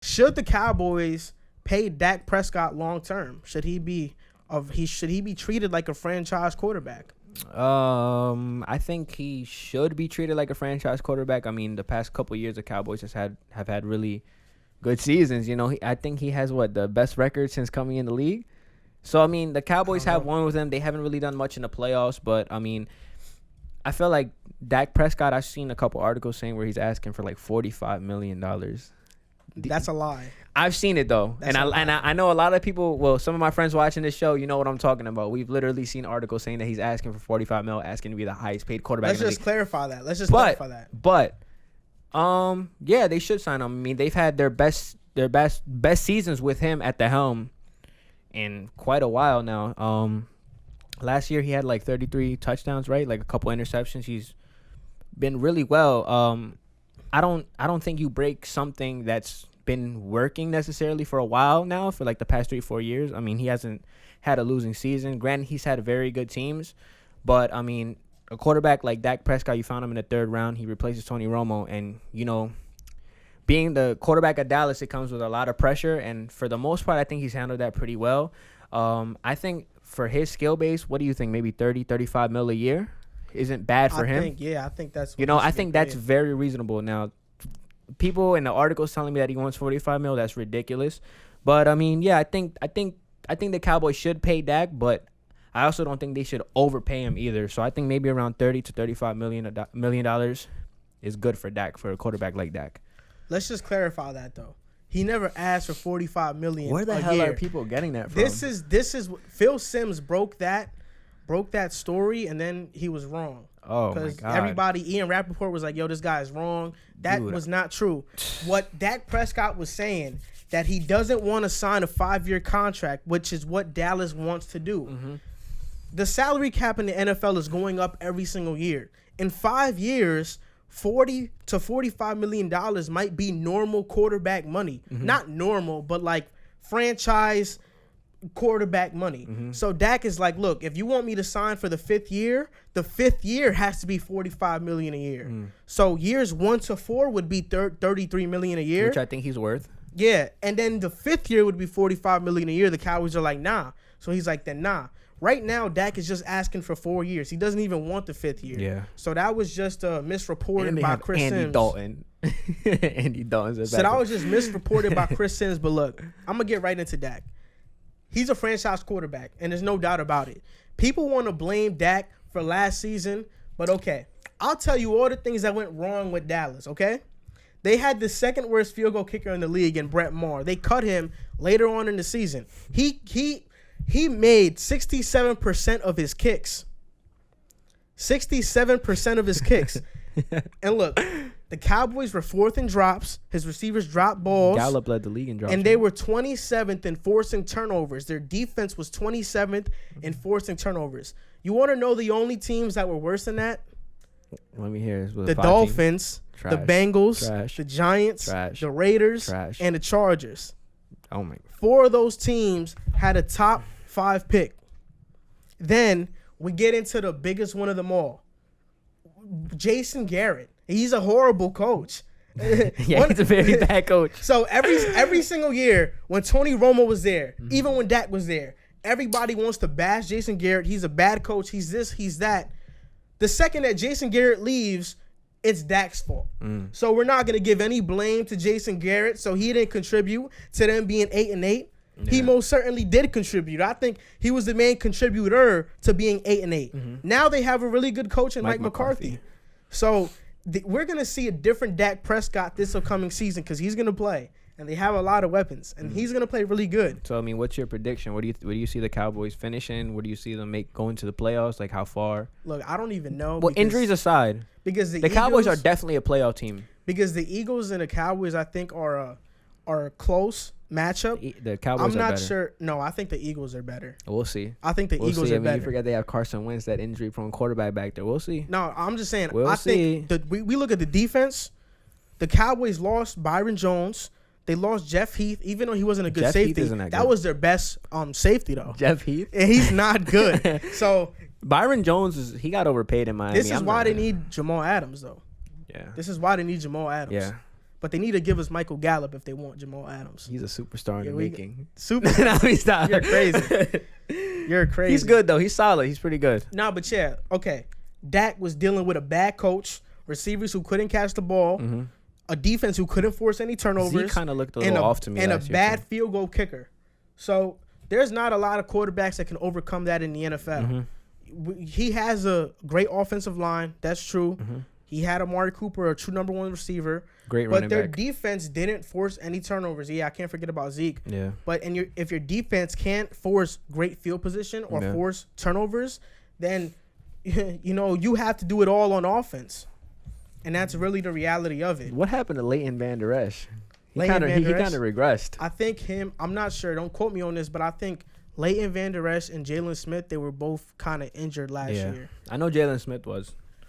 Should the Cowboys pay Dak Prescott long term? Should he be treated like a franchise quarterback? I think he should be treated like a franchise quarterback. I mean, the past couple of years, the Cowboys have had really good seasons. You know, I think he has the best record since coming in the league. So I mean, the Cowboys have won with him. They haven't really done much in the playoffs, but I mean, I feel like Dak Prescott. I've seen a couple articles saying where he's asking for like $45 million. That's a lie. I've seen it though, and I know a lot of people. Well, some of my friends watching this show, you know what I'm talking about. We've literally seen articles saying that he's asking for $45 million, asking to be the highest paid quarterback. Let's just clarify that. But yeah, they should sign him. I mean, they've had their best seasons with him at the helm in quite a while now. Last year he had like 33 touchdowns, right? Like a couple interceptions. He's been really well. I don't think you break something that's been working necessarily for a while now, for like the past 3-4 years. I mean, he hasn't had a losing season. Granted, he's had very good teams, but I mean, a quarterback like Dak Prescott, you found him in the 3rd round. He replaces Tony Romo, and you know, being the quarterback of Dallas, it comes with a lot of pressure, and for the most part, I think he's handled that pretty well. I think for his skill base, what do you think? Maybe 30-35 mil a year isn't bad for him. I think that's what I think that's very reasonable. Now, people in the articles telling me that he wants 45 mil, that's ridiculous. But I mean, yeah, I think the Cowboys should pay Dak, but I also don't think they should overpay him either. So I think maybe around $30-35 million is good for Dak, for a quarterback like Dak. Let's just clarify that though. He never asked for $45 million. Where the hell are people getting that from? This is Phil Simms broke that story, and then he was wrong. Oh my God! Everybody, Ian Rappaport was like, "Yo, this guy is wrong." That was not true. What Dak Prescott was saying, that he doesn't want to sign a 5-year contract, which is what Dallas wants to do. Mm-hmm. The salary cap in the NFL is going up every single year. In 5 years, $40 to $45 million might be normal quarterback money. Mm-hmm. Not normal, but like franchise quarterback money. Mm-hmm. So Dak is like, look, if you want me to sign for the 5th year, the 5th year has to be $45 million a year. Mm. So years 1 to 4 would be $33 million a year, which I think he's worth. Yeah, and then the 5th year would be $45 million a year. The Cowboys are like, nah. So he's like, then nah. Right now, Dak is just asking for 4 years. He doesn't even want the 5th year. Yeah. So that was just misreported by Chris Andy Sims. Dalton. Andy Dalton's so that was just misreported by Chris Sims. But look, I'm gonna get right into Dak. He's a franchise quarterback, and there's no doubt about it. People want to blame Dak for last season, but okay. I'll tell you all the things that went wrong with Dallas, okay? They had the 2nd worst field goal kicker in the league in Brett Maher. They cut him later on in the season. He made 67% of his kicks. 67% of his kicks. And look, the Cowboys were 4th in drops. His receivers dropped balls. Gallup led the league in drops. And they were 27th in forcing turnovers. Their defense was 27th in forcing turnovers. You want to know the only teams that were worse than that? Let me hear. The Dolphins, the Bengals, the Giants, the Raiders, and the Chargers. Oh my! 4 of those teams had a top 5 pick. Then we get into the biggest one of them all. Jason Garrett. He's a horrible coach. Yeah, he's a very bad coach. So every single year when Tony Romo was there, even when Dak was there, everybody wants to bash Jason Garrett. He's a bad coach. He's this, he's that. The second that Jason Garrett leaves, it's Dak's fault. So we're not going to give any blame to Jason Garrett. So he didn't contribute to them being 8-8. Yeah. He most certainly did contribute. I think he was the main contributor to being 8-8. Mm-hmm. Now they have a really good coach in Mike McCarthy. So we're going to see a different Dak Prescott this upcoming season because he's going to play. And they have a lot of weapons. And he's going to play really good. So, I mean, what's your prediction? Where do you see the Cowboys finishing? Where do you see them going to the playoffs? Like, how far? Look, I don't even know. Well, injuries aside. Because the Cowboys are definitely a playoff team. Because the Eagles and the Cowboys, I think, are a close matchup. The Cowboys I'm not better. Sure. No, I think the Eagles are better. We'll see. I think the Eagles are better. You forget they have Carson Wentz, that injury-prone quarterback back there. We'll see. No, I'm just saying. We'll see. Think we look at the defense. The Cowboys lost Byron Jones. They lost Jeff Heath, even though he wasn't a good safety. That was their best safety, though. Jeff Heath? And he's not good. So Byron Jones, he got overpaid in Miami. This is why they need Jamal Adams, though. Yeah. This is why they need Jamal Adams. Yeah. But they need to give us Michael Gallup if they want Jamal Adams. He's a superstar in the making. No, he's not. You're crazy. You're crazy. He's good though. He's solid. He's pretty good. Nah, but yeah, okay. Dak was dealing with a bad coach, receivers who couldn't catch the ball, a defense who couldn't force any turnovers. He kind of looked a little off to me. And a bad field goal kicker. So there's not a lot of quarterbacks that can overcome that in the NFL. He has a great offensive line. That's true. He had Amari Cooper, a true number one receiver. Great running back. But their back. defense didn't force any turnovers. Yeah, I can't forget about Zeke. Yeah. But if your defense can't force great field position or force turnovers, then you have to do it all on offense. And that's really the reality of it. What happened to Leighton Van Der Esch? He kind of regressed. I think I'm not sure. Don't quote me on this, but I think Leighton Van Der Esch and Jalen Smith, they were both kind of injured last year. I know Jalen Smith was.